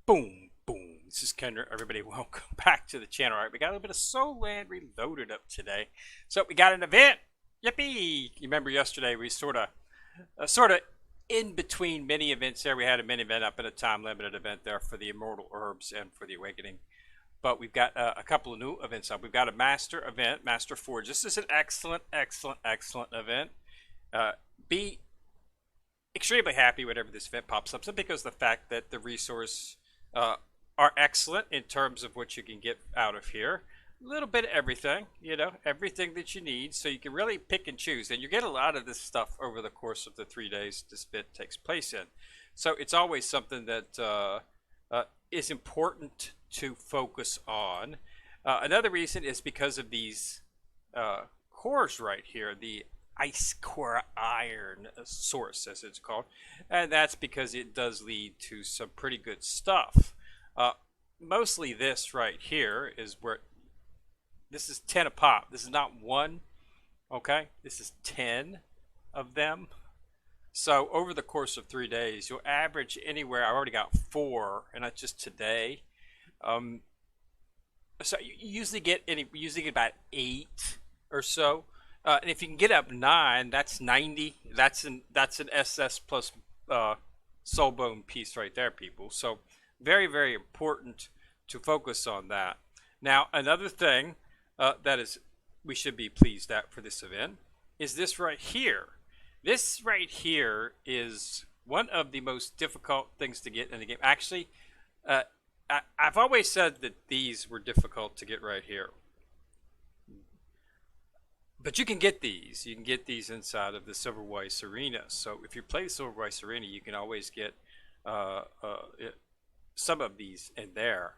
Boom, boom. This is Kendra. Everybody, welcome back to the channel. All right, we got a little bit of Soul Land Reloaded up today. So we got an event. Yippee! You remember yesterday we sort of in between mini events there. We had a mini event up in a time limited event there for the Immortal Herbs and for the Awakening. But we've got a couple of new events up. We've got a Master event, Master Forge. This is an excellent event. Be extremely happy whenever this event pops up, simply because of the fact that the resource are excellent in terms of what you can get out of here. A little bit of everything, everything that you need, so you can really pick and choose. And you get a lot of this stuff over the course of the 3 days this event takes place in. So it's always something that is important to focus on. Another reason is because of these cores right here, the ice core iron source, as it's called, and that's because it does lead to some pretty good stuff. Mostly this right here is where this is 10 a pop. This is not one, okay? This is 10 of them. So over the course of 3 days, you'll average anywhere. I already got 4, and that's just today. So you usually get about 8 or so. And if you can get up 9, that's 90. That's an SS plus soulbone piece right there, people. So very important to focus on that. Now, another thing that is we should be pleased at for this event is this right here. This right here is one of the most difficult things to get in the game. Actually, I've always said that these were difficult to get right here. But you can get these. You can get these inside of the Silverweiss Arena. So if you play the Silverweiss Arena, you can always get some of these in there.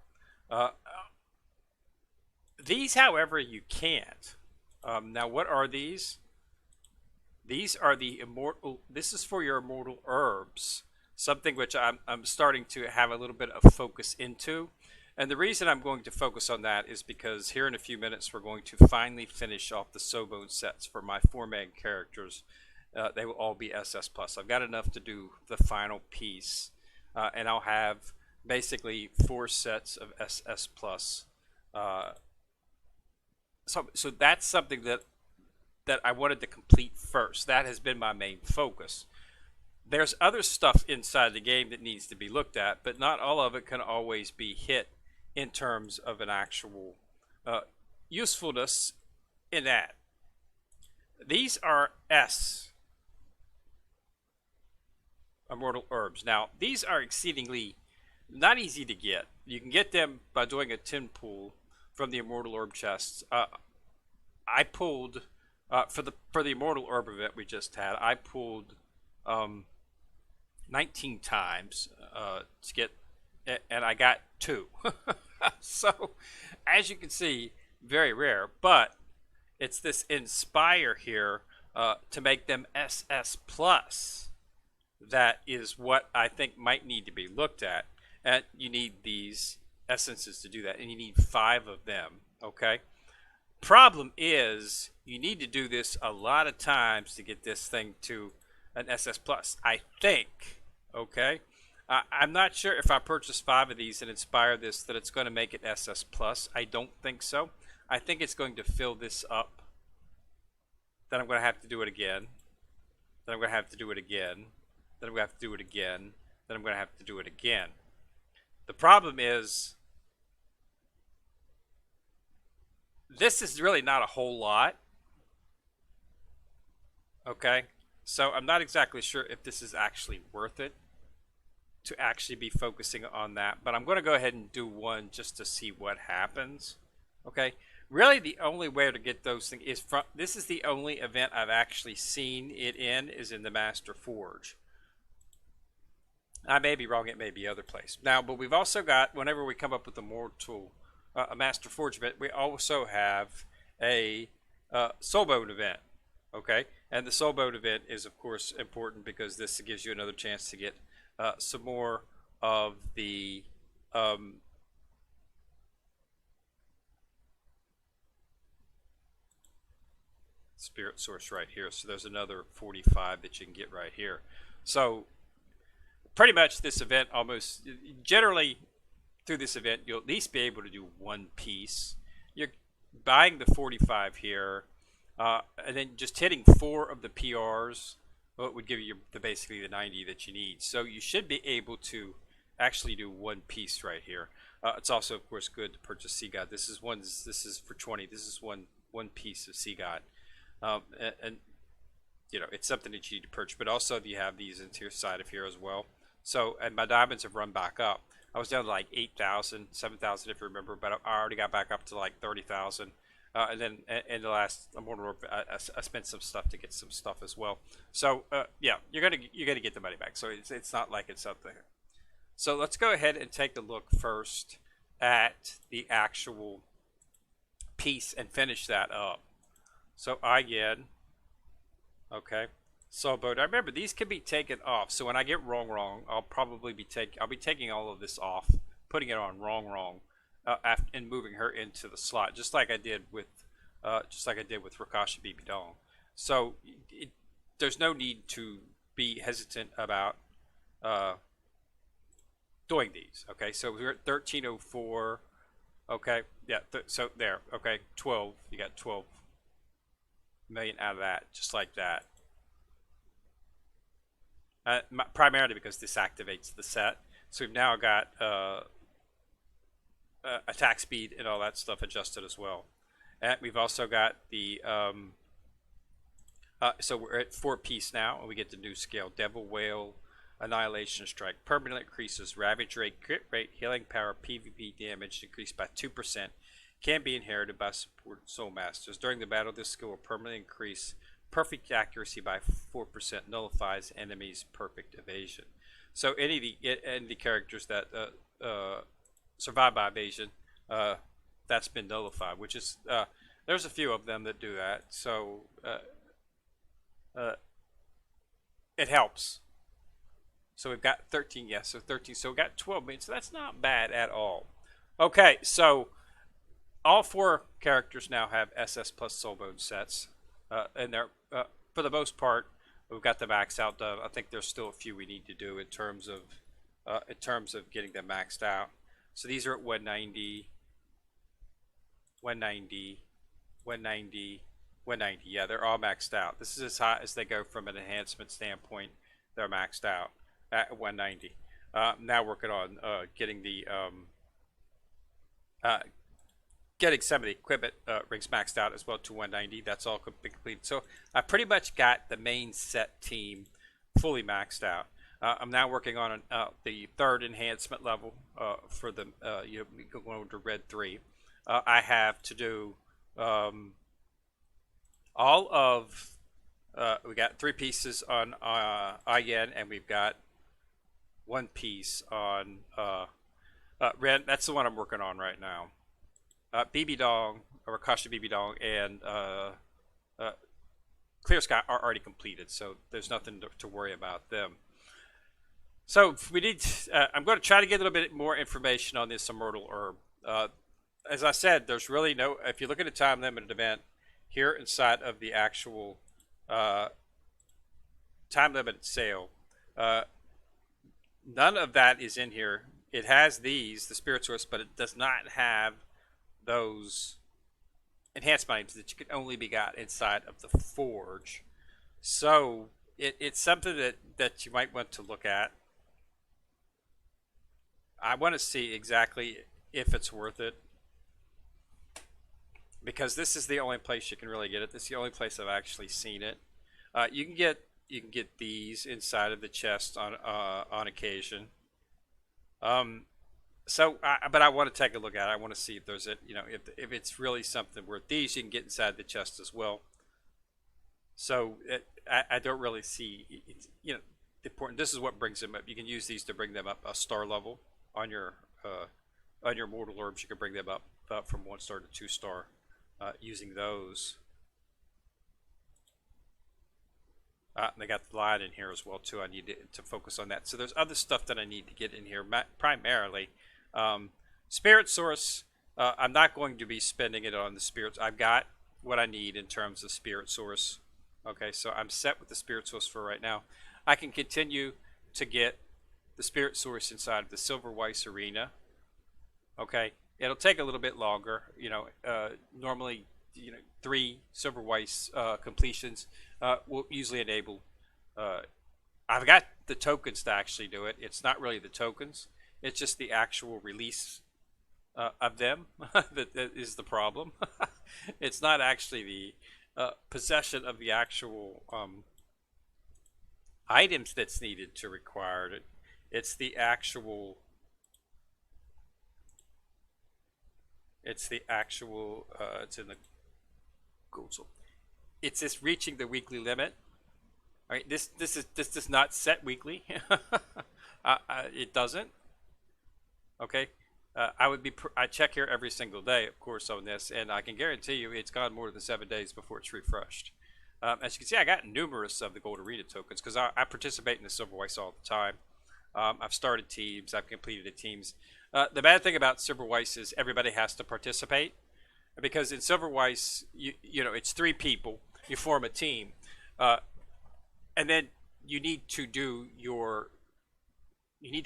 These, however, you can't. Now, what are these? These are the Immortal. This is for your Immortal Herbs. Something which I'm starting to have a little bit of focus into. And the reason I'm going to focus on that is because here in a few minutes we're going to finally finish off the Soulbone sets for my 4-man characters. They will all be SS+. I've got enough to do the final piece. And I'll have basically 4 sets of SS+. So that's something that I wanted to complete first. That has been my main focus. There's other stuff inside the game that needs to be looked at, but not all of it can always be hit in terms of an actual usefulness in that. These are S Immortal Herbs. Now, these are exceedingly not easy to get. You can get them by doing a tin pull from the Immortal Herb chests. I pulled for the Immortal Herb event we just had. I pulled 19 times to get, and I got 2. So, as you can see, very rare. But it's this Inspire here to make them SS plus that is what I think might need to be looked at. And you need these essences to do that, and you need 5 of them. Okay. Problem is, you need to do this a lot of times to get this thing to an SS plus. I think. Okay. I'm not sure if I purchase 5 of these and Inspire this that it's going to make it SS plus. I don't think so. I think it's going to fill this up. Then I'm going to have to do it again. Then I'm going to have to do it again. Then I'm going to have to do it again. Then I'm going to have to do it again. The problem is, this is really not a whole lot. Okay? So I'm not exactly sure if this is actually worth it to actually be focusing on that, but I'm going to go ahead and do one just to see what happens. Okay, really the only way to get those things is from, this is the only event I've actually seen it in, is in the Master Forge. I may be wrong, it may be other place. Now, but we've also got, whenever we come up with a Master Forge event, we also have a Soulbone event. Okay, and the Soulbone event is of course important because this gives you another chance to get some more of the spirit source right here. So there's another 45 that you can get right here. So pretty much this event almost generally through this event, you'll at least be able to do one piece. You're buying the 45 here, and then just hitting 4 of the PRs, well, it would give you basically the 90 that you need. So you should be able to actually do one piece right here. It's also, of course, good to purchase Sea God. This is one. This is for 20. This is one piece of Sea God, and you know it's something that you need to purchase. But also, you have these into your side of here as well. So, and my diamonds have run back up. I was down to like 8,000, 7,000 if you remember, but I already got back up to like 30,000. And then in the last Immortal, I spent some stuff to get some stuff as well. So yeah, you're gonna get the money back. So it's not like it's up there. So let's go ahead and take a look first at the actual piece and finish that up. So again, okay. So, but I remember these can be taken off. So when I get wrong, I'll probably be taking all of this off, putting it on wrong, and moving her into the slot, just like I did with Rakasha BB Dong. So there's no need to be hesitant about doing these. Okay, so we're at 1304. Okay, yeah. So there. Okay, 12. You got 12 million out of that, just like that. Primarily because this activates the set. So we've now got attack speed and all that stuff adjusted as well. And we've also got the so we're at 4-piece now, and we get the new scale: Devil Whale, Annihilation Strike, permanently increases Ravage rate, crit rate, healing power, PvP damage increased by 2%. Can be inherited by support soul masters. During the battle, this skill will permanently increase perfect accuracy by 4%, nullifies enemies' perfect evasion. So any of the characters that survive by evasion, that's been nullified, which is there's a few of them that do that. So it helps. So we've got 13, yes, so 13. So we've got 12 minutes. So that's not bad at all. Okay, so all 4 characters now have SS plus Soulbone sets. And they're for the most part, we've got the max out done. I think there's still a few we need to do in terms of getting them maxed out. So these are at 190, 190, 190, 190. Yeah, they're all maxed out. This is as high as they go from an enhancement standpoint. They're maxed out at 190. Now working on getting the getting some of the equipment rings maxed out as well to 190. That's all complete. So I pretty much got the main set team fully maxed out. I'm now working on the 3rd enhancement level for the going to Red 3. I have to do all of we got 3 pieces on IN, and we've got 1 piece on Red. That's the one I'm working on right now. BB Dong, or Rakasha BB Dong, and Clear Sky are already completed, so there's nothing to worry about them. So we need. I'm going to try to get a little bit more information on this Immortal Herb. As I said, there's really no. If you look at a time limited event here inside of the actual time limited sale, none of that is in here. It has the Spirit Source, but it does not have those enhancement items that you can only be got inside of the forge. So it's something that you might want to look at. I want to see exactly if it's worth it, because this is the only place you can really get it. This is the only place I've actually seen it. You can get these inside of the chest on occasion. But I want to take a look at it. I want to see if there's if it's really something worth these. You can get inside the chest as well. So I don't really see the important. This is what brings them up. You can use these to bring them up a star level on your mortal herbs. You can bring them up from 1 star to 2 star using those. They got the line in here as well too. I need to focus on that. So there's other stuff that I need to get in here, primarily. Spirit Source, I'm not going to be spending it on the spirits. I've got what I need in terms of Spirit Source. Okay, so I'm set with the Spirit Source for right now. I can continue to get the Spirit Source inside of the Silver Weiss Arena. Okay, it'll take a little bit longer. Normally, 3 silver completions will usually enable. Uh, I've got the tokens to actually do it. It's not really the tokens; it's just the actual release of them that is the problem. It's not actually the possession of the actual items that's needed to require it. It's the actual. It's the actual. It's in the goals. It's just reaching the weekly limit. All right. This does not set weekly. It doesn't. Okay. I check here every single day, of course, on this, and I can guarantee you it's gone more than 7 days before it's refreshed. As you can see, I got numerous of the Gold Arena tokens because I participate in the Silver Weiss all the time. I've started teams. I've completed the teams. The bad thing about Silver Weiss is everybody has to participate because in Silver Weiss, it's 3 people. You form a team, and then you need to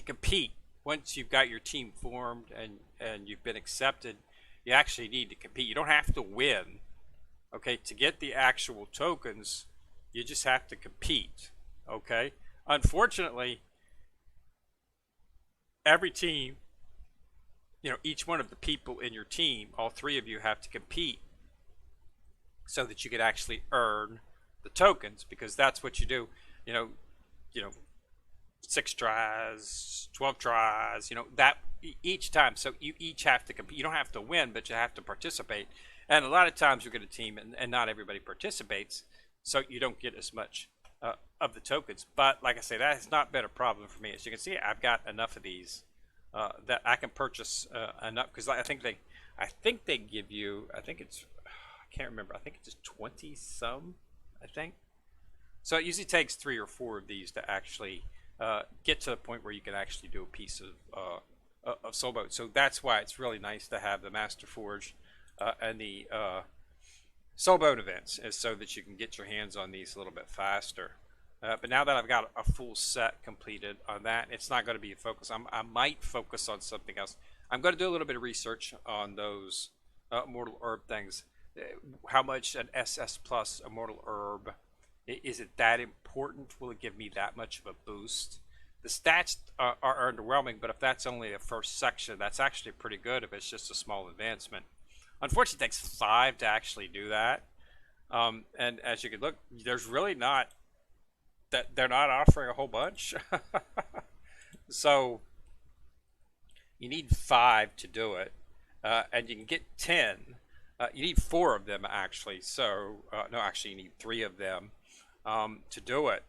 compete. Once you've got your team formed and you've been accepted, you actually need to compete. You don't have to win. Okay, to get the actual tokens, you just have to compete. Okay, unfortunately, every team, each one of the people in your team, all 3 of you have to compete so that you could actually earn the tokens, because that's what you do. You know, you know, 6 tries, 12 tries, that each time. So you each have to compete. You don't have to win, but you have to participate. And a lot of times you get a team and not everybody participates, so you don't get as much of the tokens. But like I say, that has not been a problem for me. As you can see, I've got enough of these that I can purchase enough, because I think they give you, I can't remember, I think it's just 20 some, I think. So it usually takes 3 or 4 of these to actually get to the point where you can actually do a piece of soul boat. So that's why it's really nice to have the Master Forge and the soul boat events, is so that you can get your hands on these a little bit faster. But now that I've got a full set completed on that, it's not going to be a focus. I might focus on something else. I'm going to do a little bit of research on those Immortal Herb things. How much an SS Plus Immortal Herb, is it that important? Will it give me that much of a boost? The stats are underwhelming, but if that's only a first section, that's actually pretty good if it's just a small advancement. Unfortunately, it takes 5 to actually do that. And as you can look, there's really not, that they're not offering a whole bunch. So you need 5 to do it, and you can get 10. You need 4 of them actually. So no, actually you need 3 of them to do it.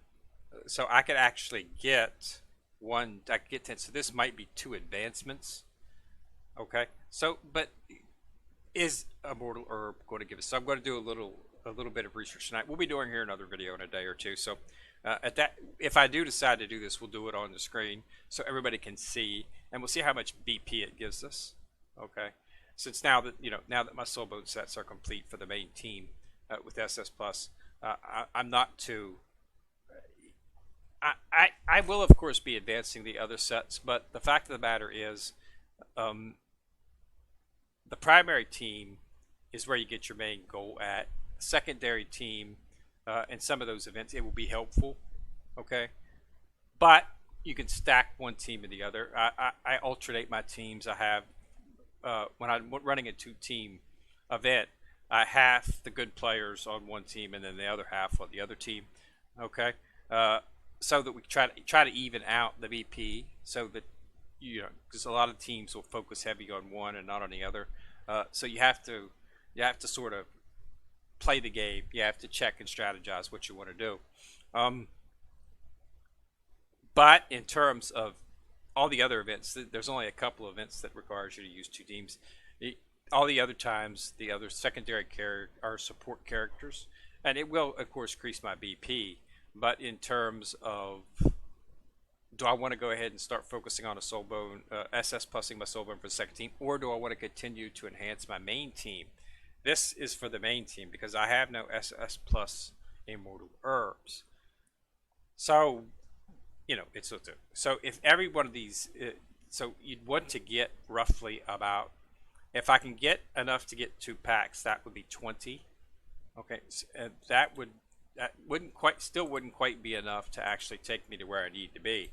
So I could actually get one. I could get 10. So this might be 2 advancements. Okay. So, but is Immortal Herb going to give us? So I'm going to do a little bit of research tonight. We'll be doing here another video in a day or two. So at that, if I do decide to do this, we'll do it on the screen so everybody can see, and we'll see how much BP it gives us. Okay. Since now that my soul boat sets are complete for the main team with SS Plus, I'm not too. I will of course be advancing the other sets, but the fact of the matter is, the primary team is where you get your main goal at. Secondary team, in some of those events, it will be helpful. Okay, but you can stack one team and the other. I alternate my teams. I have. When I'm running a 2-team event, I have the good players on one team and then the other half on the other team. Okay, so that we try to even out the BP, so that because a lot of teams will focus heavy on one and not on the other. So you have to sort of play the game. You have to check and strategize what you want to do. But in terms of all the other events, there's only a couple of events that requires you to use 2 teams. All the other times, the other secondary are support characters, and it will of course increase my BP. But in terms of, do I want to go ahead and start focusing on a soul bone, SS plusing my soul bone for the second team, or do I want to continue to enhance my main team? This is for the main team because I have no SS plus Immortal Herbs. So it's so if every one of these so you'd want to get roughly about, if I can get enough to get 2 packs, that would be 20. Okay, and that wouldn't quite, still wouldn't quite be enough to actually take me to where I need to be.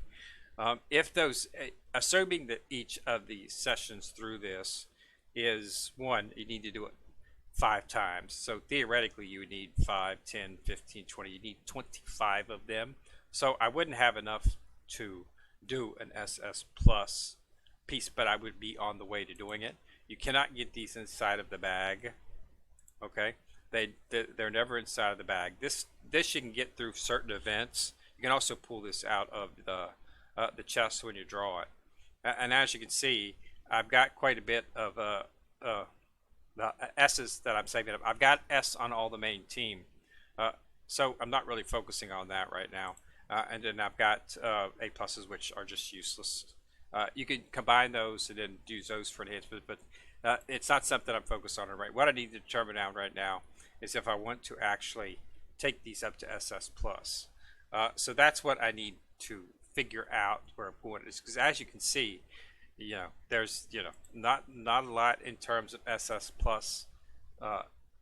If those, assuming that each of the sessions through this is one, you need to do it 5 times. So theoretically, you would need 5, 10, 15, 20. You need 25 of them. So I wouldn't have enough to do an SS Plus piece, but I would be on the way to doing it. You cannot get these inside of the bag. Okay, they're never inside of the bag. This you can get through certain events. You can also pull this out of the chest when you draw it. And as you can see, I've got quite a bit of the S's that I'm saving up. I've got S on all the main team, so I'm not really focusing on that right now. And then I've got A pluses, which are just useless. You can combine those and then use those for enhancement, but it's not something I'm focused on right. What I need to determine out right now is if I want to actually take these up to SS plus. So that's what I need to figure out where I'm going. Because as you can see, there's not a lot in terms of SS plus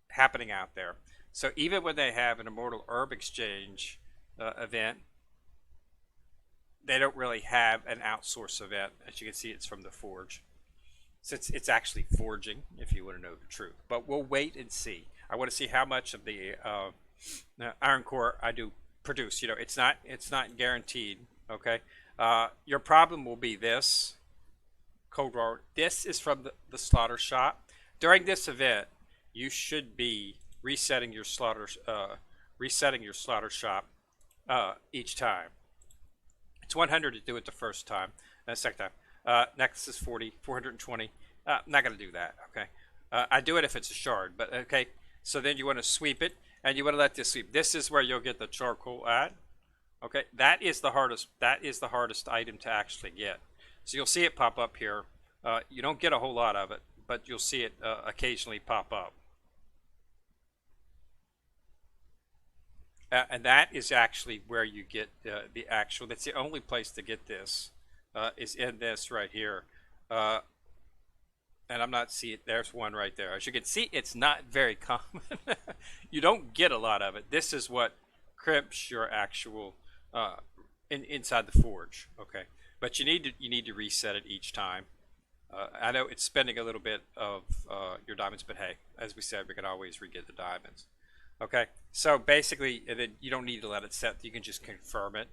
happening out there. So even when they have an Immortal Herb Exchange event, they don't really have an outsource event. As you can see, it's from the Forge. So it's actually forging, if you want to know the truth. But we'll wait and see. I want to see how much of the Iron Core I do produce. It's not guaranteed. Okay. Your problem will be this. Cold War. This is from the slaughter shop. During this event, you should be resetting your slaughter shop each time. It's 100 to do it the first time, and the second time. Next is 40, 420. I'm not going to do that. Okay. I do it if it's a shard, but okay. So then you want to sweep it, and you want to let this sweep. This is where you'll get the charcoal at. Okay, that is the hardest. That is the hardest item to actually get. So you'll see it pop up here. You don't get a whole lot of it, but you'll see it occasionally pop up. And that is actually where you get the actual. That's the only place to get this. Is in this right here. And I'm not seeing. There's one right there. As you can see, it's not very common. You don't get a lot of it. This is what crimps your actual inside the forge. Okay, but you need to reset it each time. I know it's spending a little bit of your diamonds, but hey, as we said, we can always re-get the diamonds. Okay, so basically, then you don't need to let it set. You can just confirm it.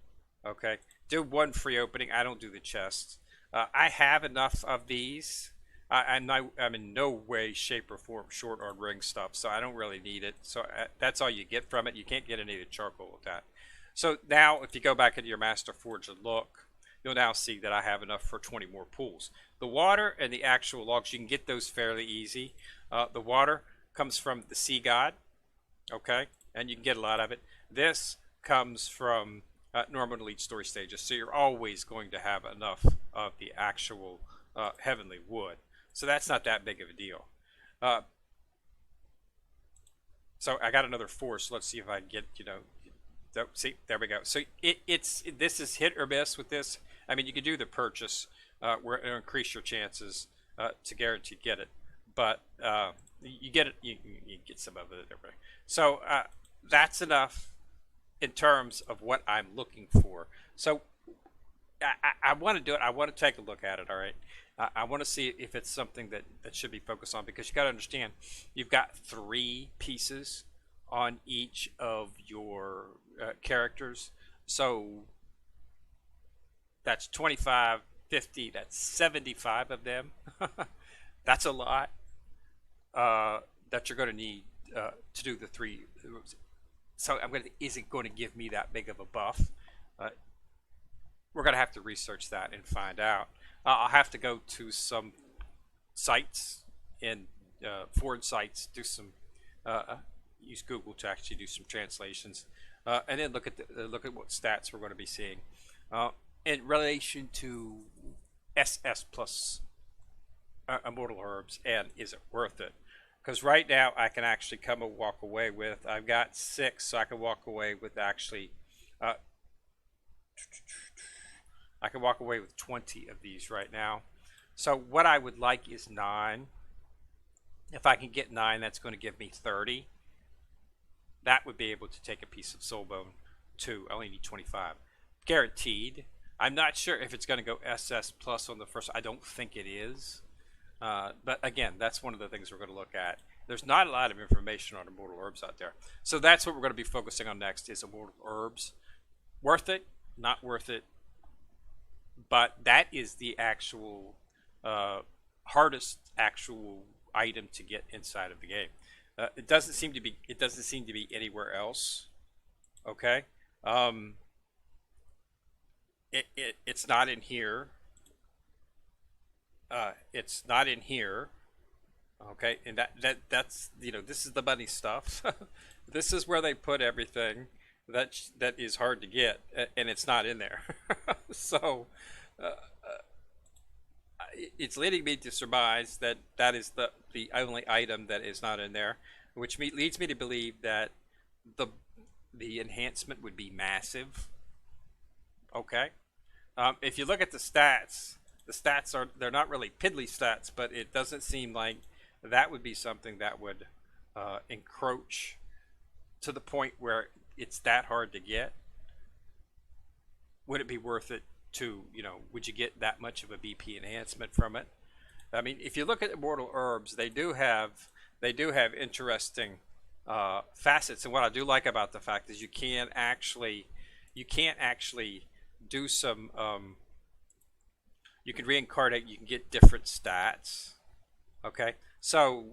Okay, do one free opening. I don't do the chests. I have enough of these. I'm in no way, shape, or form short on ring stuff, so I don't really need it. So that's all you get from it. You can't get any of the charcoal with that. So now, if you go back into your Master Forge and look, you'll now see that I have enough for 20 more pools. The water and the actual logs, you can get those fairly easy. The water comes from the Sea God, okay, and you can get a lot of it. This comes from normal elite story stages, so you're always going to have enough of the actual heavenly wood. So that's not that big of a deal. So I got another 4, so let's see if I can get, see, there we go. So this is hit or miss with this. I mean, you can do the purchase where it'll increase your chances to guarantee get it, but you get it, you get some of it every. So that's enough in terms of what I'm looking for. So I want to do it. I want to take a look at it. All right. I want to see if it's something that should be focused on, because you got to understand, you've got 3 pieces on each of your characters. So that's 25, 50, that's 75 of them. That's a lot that you're going to need to do the 3. So is it going to give me that big of a buff? We're going to have to research that and find out. I'll have to go to some sites and foreign sites, do some use Google to actually do some translations, and then look at what stats we're going to be seeing in relation to SS plus Immortal Herbs, and is it worth it? Because right now I can actually come and walk away with, I've got 6, so I can walk away with actually I can walk away with 20 of these right now. So what I would like is 9. If I can get 9, that's going to give me 30. That would be able to take a piece of soul bone. 2. I only need 25. Guaranteed. I'm not sure if it's going to go SS plus on the first. I don't think it is. But again, that's one of the things we're going to look at. There's not a lot of information on immortal herbs out there. So that's what we're going to be focusing on next is immortal herbs. Worth it, not worth it. But that is the actual hardest actual item to get inside of the game. It doesn't seem to be. It doesn't seem to be anywhere else. Okay. Um, it's not in here. It's not in here. Okay, and that's this is the money stuff. This is where they put everything that is hard to get, and it's not in there. So uh, it's leading me to surmise that that is the only item that is not in there, which leads me to believe that the the enhancement would be massive. Okay, if you look at the stats are they're not really piddly stats, but it doesn't seem like that would be something that would encroach to the point where it's that hard to get. Would it be worth it to, would you get that much of a BP enhancement from it? I mean, if you look at immortal herbs, they do have interesting facets. And what I do like about the fact is you can't actually do some you can reincarnate, you can get different stats. Okay, so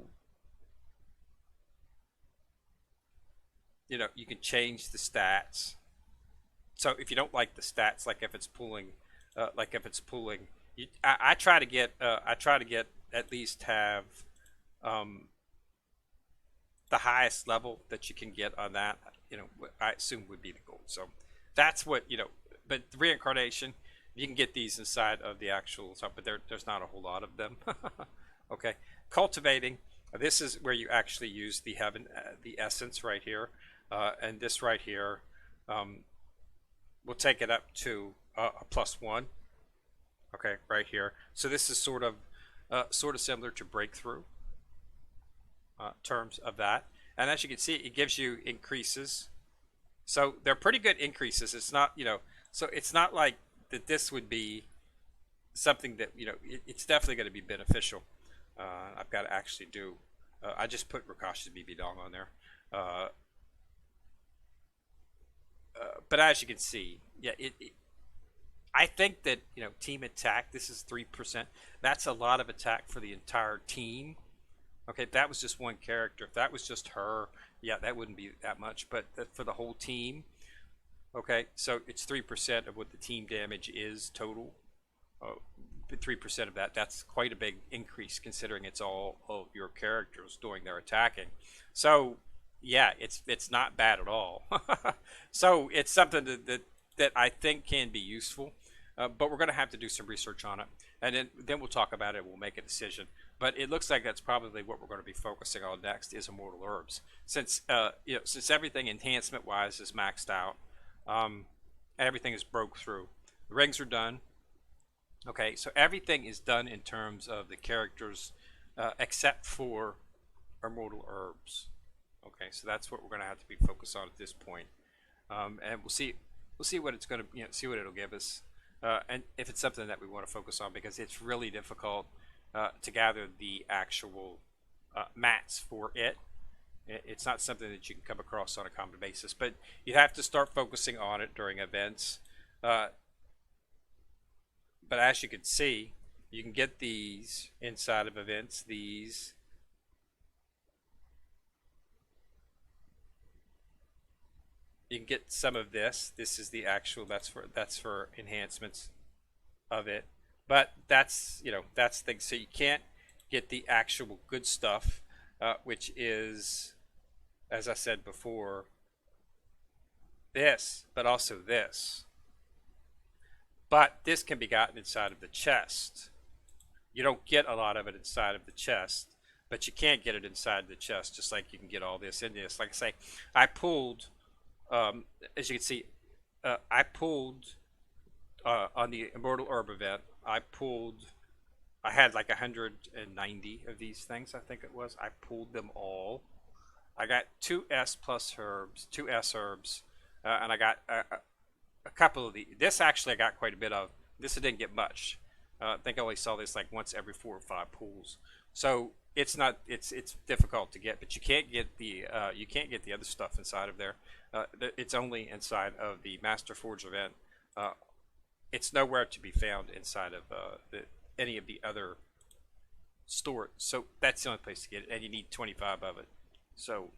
you can change the stats. So if you don't like the stats, like if it's pulling, I try to get at least have um, the highest level that you can get on that. I assume would be the goal. So that's what. But the reincarnation, you can get these inside of the actual stuff, but there's not a whole lot of them. Okay, cultivating. This is where you actually use the heaven, the essence right here, and this right here. We'll take it up to a +1. Okay, right here. So this is sort of similar to breakthrough terms of that. And as you can see, it gives you increases. So they're pretty good increases. It's not so it's not like that. This would be something that it's definitely going to be beneficial. I've got to actually do. I just put Rakash's BB Dong on there. Uh, but as you can see, yeah, I think that team attack. This is 3%. That's a lot of attack for the entire team. Okay, if that was just one character, if that was just her, yeah, that wouldn't be that much. But for the whole team, okay, so it's 3% of what the team damage is total. 3% of that. That's quite a big increase considering it's all of your characters doing their attacking. So yeah, it's not bad at all. So it's something that I think can be useful, but we're going to have to do some research on it, and then we'll talk about it. We'll make a decision. But it looks like that's probably what we're going to be focusing on next is immortal herbs, since since everything enhancement wise is maxed out, everything is broke through. The rings are done. Okay, so everything is done in terms of the characters, except for immortal herbs. Okay, so that's what we're going to have to be focused on at this point, and we'll see what it's going to see what it'll give us, and if it's something that we want to focus on because it's really difficult to gather the actual mats for it. It's not something that you can come across on a common basis, but you have to start focusing on it during events. But as you can see, you can get these inside of events. These. You can get some of this. This is the actual. That's for enhancements of it. But that's the thing. So you can't get the actual good stuff, which is, as I said before, this, but also this. But this can be gotten inside of the chest. You don't get a lot of it inside of the chest, but you can't get it inside the chest, just like you can get all this in this. Like I say, I pulled, as you can see, I pulled on the Immortal Herb event, I had like 190 of these things, I think it was. I pulled them all. I got two S plus herbs, two S herbs, and I got a couple of the. This actually I got quite a bit of. This I didn't get much. I think I only saw this like once every 4 or 5 pulls. So it's not it's difficult to get, but you can't get the other stuff inside of there. It's only inside of the Master Forge event. Uh, it's nowhere to be found inside of any of the other stores. So that's the only place to get it, and you need 25 of it. So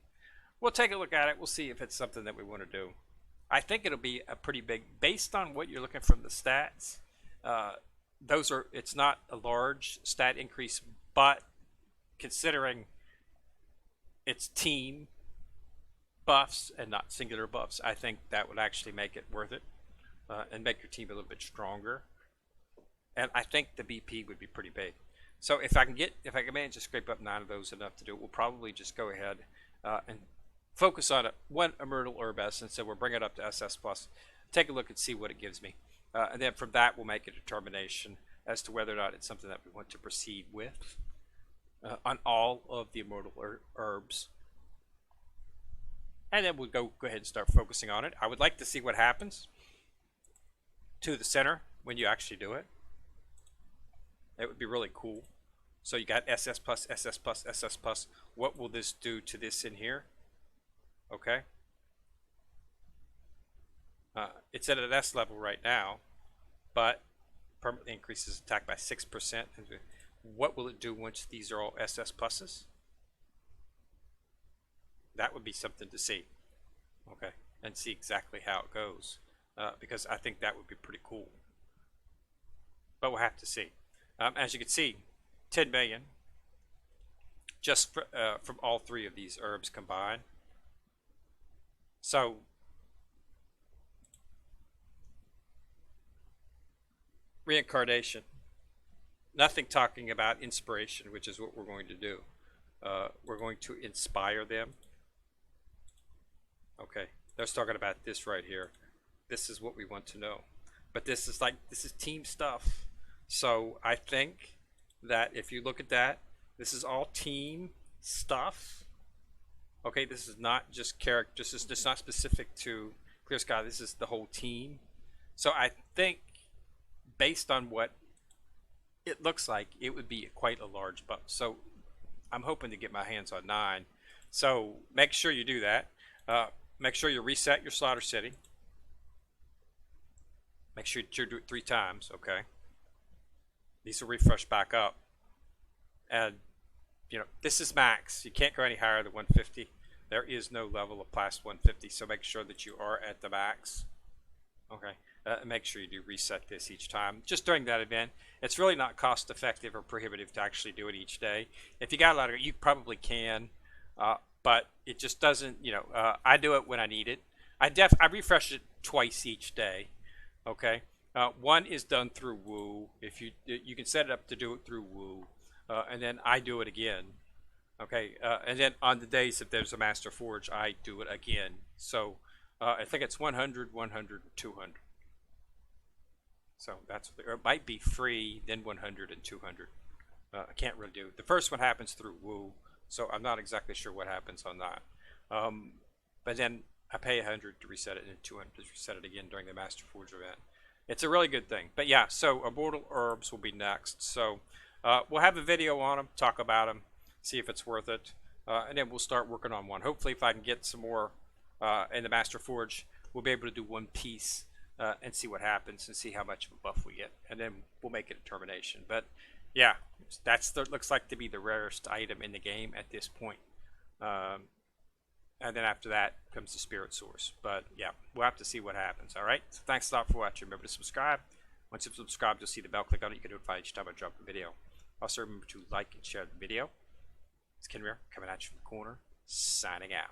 we'll take a look at it. We'll see if it's something that we want to do. I think it'll be a pretty big, based on what you're looking from the stats. It's not a large stat increase, but considering it's team buffs and not singular buffs, I think that would actually make it worth it and make your team a little bit stronger. And I think the BP would be pretty big. So if I can manage to scrape up 9 of those enough to do it, we'll probably just go ahead and focus on one Immortal Herb Essence. So we'll bring it up to SS plus, take a look and see what it gives me, and then from that we'll make a determination as to whether or not it's something that we want to proceed with on all of the Immortal Herbs. And then we'll go ahead and start focusing on it. I would like to see what happens to the center when you actually do it. It would be really cool. So you got SS plus, SS plus, SS plus. What will this do to this in here? Okay. It's at an S level right now, but permanently increases attack by 6%. What will it do once these are all SS pluses? That would be something to see. Okay. And see exactly how it goes. Because I think that would be pretty cool. But we'll have to see. As you can see, 10 million just from all 3 of these herbs combined. So reincarnation, nothing talking about inspiration, which is what we're going to do. We're going to inspire them. Okay, they're talking about this right here. This is what we want to know. But this is team stuff. So I think that if you look at that, this is all team stuff. Okay, this is not just character. This is just not specific to Clear Sky. This is the whole team. So I think, based on what it looks like, it would be quite a large buff. So I'm hoping to get my hands on 9. So make sure you do that. Make sure you reset your Slaughter City. Make sure you do it 3 times. Okay. These will refresh back up. And, you know, this is max. You can't go any higher than 150. There is no level of past 150, so make sure that you are at the max. Okay. Make sure you do reset this each time. Just during that event, it's really not cost effective or prohibitive to actually do it each day. If you got a lot of it, you probably can, but it just doesn't, you know, I do it when I need it. I refresh it twice each day. Okay. One is done through Woo. If you can set it up to do it through Woo, and then I do it again. Okay, and then on the days that there's a Master Forge, I do it again. So I think it's 100, 100, 200. So that's or it might be free, then 100 and 200. I can't really do it. The first one happens through Woo, so I'm not exactly sure what happens on that. But then I pay 100 to reset it, and 200 to reset it again during the Master Forge event. It's a really good thing. But yeah, so Immortal Herbs will be next. So we'll have a video on them, talk about them, see if it's worth it. And then we'll start working on one. Hopefully if I can get some more in the Master Forge, we'll be able to do one piece and see what happens and see how much of a buff we get. And then we'll make a determination. But yeah, looks like to be the rarest item in the game at this point. And then after that comes the Spirit Source. But yeah, we'll have to see what happens. All right. So thanks a lot for watching. Remember to subscribe. Once you've subscribed, you'll see the bell. Click on it. You can notify each time I drop a video. Also, remember to like and share the video. It's Ken Rear coming at you from the corner, signing out.